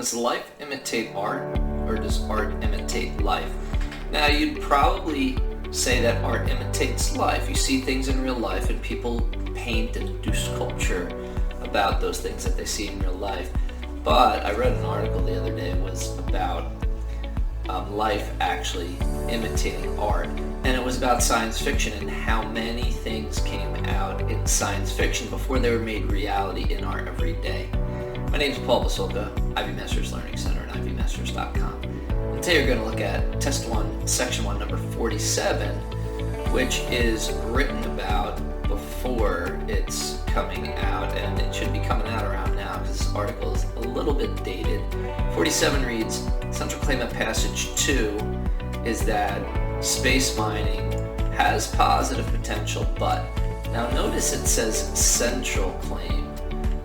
Does life imitate art, or does art imitate life? Now, you'd probably say that art imitates life. You see things in real life, and people paint and do sculpture about those things that they see in real life. But I read an article the other day, it was about life actually imitating art, and it was about science fiction and how many things came out in science fiction before they were made reality in our everyday. My name is Paul Basolka, Ivy Masters Learning Center at ivymasters.com. And today we're going to look at Test 1, Section 1, number 47, which is written about before it's coming out, and it should be coming out around now because this article is a little bit dated. 47 reads, central claim of passage 2 is that space mining has positive potential, but. Now notice it says central claim.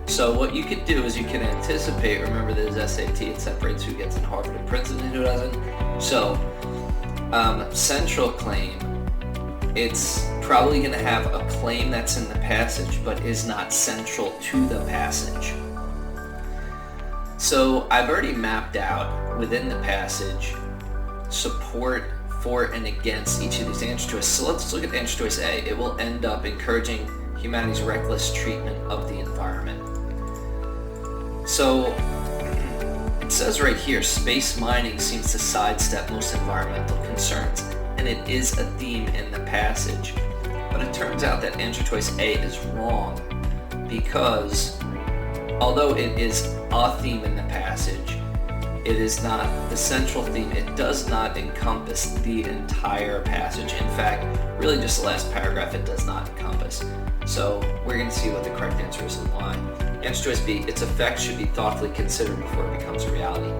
So what you could do is you can anticipate, remember there's SAT, it separates who gets in Harvard and Princeton and who doesn't. So central claim, it's probably going to have a claim that's in the passage but is not central to the passage. So I've already mapped out within the passage support for and against each of these answer choices. So let's look at answer choice A. It will end up encouraging humanity's reckless treatment of the environment. So it says right here, space mining seems to sidestep most environmental concerns, and it is a theme in the passage. But it turns out that answer choice A is wrong, because although it is a theme in the passage, it is not the central theme. It does not encompass the entire passage. In fact, really just the last paragraph it does not encompass. So we're going to see what the correct answer is and why. Answer choice B, its effects should be thoughtfully considered before it becomes a reality.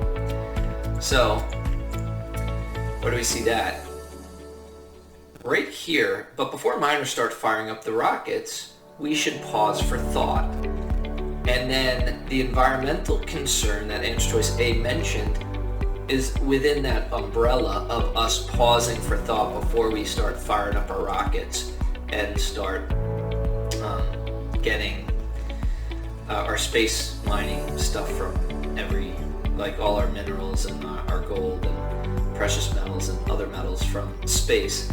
So, where do we see that? Right here, but before miners start firing up the rockets, we should pause for thought. And then the environmental concern that answer choice A mentioned is within that umbrella of us pausing for thought before we start firing up our rockets and start getting our space mining stuff from like all our minerals and our gold and precious metals and other metals from space.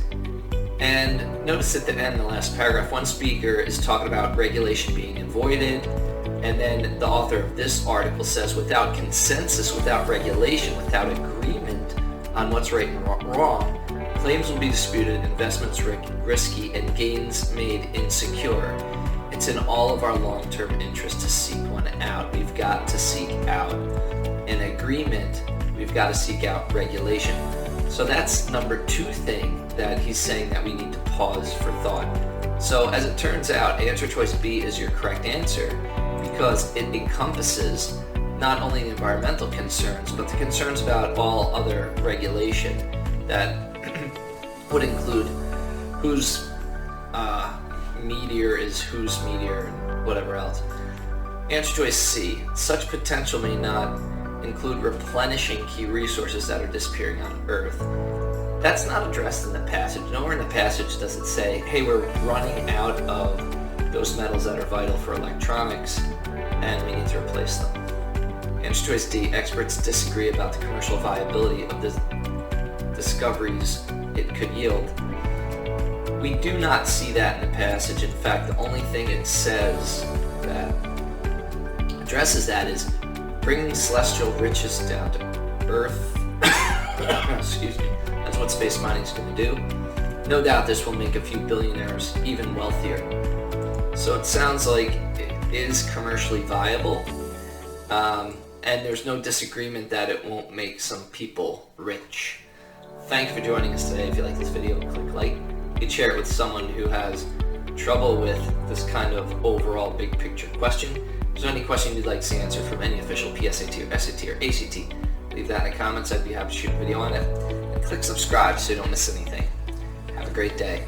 And notice at the end, the last paragraph, one speaker is talking about regulation being avoided, and then the author of this article says, without consensus, without regulation, without agreement on what's right and wrong, claims will be disputed, investments risky, and gains made insecure. It's in all of our long-term interest to seek one out. We've got to seek out an agreement. We've got to seek out regulation. So that's number 2 thing that he's saying, that we need to pause for thought. So as it turns out, answer choice B is your correct answer, because it encompasses not only the environmental concerns, but the concerns about all other regulation that would include whose meteor is whose meteor and whatever else. Answer choice C, such potential may not include replenishing key resources that are disappearing on Earth. That's not addressed in the passage. Nowhere in the passage does it say, hey, we're running out of those metals that are vital for electronics and we need to replace them. Answer choice D, experts disagree about the commercial viability of the discoveries it could yield. We do not see that in the passage. In fact, the only thing it says that addresses that is bringing celestial riches down to Earth. Excuse me. That's what space mining is going to do. No doubt this will make a few billionaires even wealthier. So it sounds like it is commercially viable, and there's no disagreement that it won't make some people rich. Thank you for joining us today. If you like this video, click like. You can share it with someone who has trouble with this kind of overall big picture question. If there's any question you'd like to see answered from any official PSAT or SAT or ACT, leave that in the comments. I'd be happy to shoot a video on it. And click subscribe so you don't miss anything. Have a great day.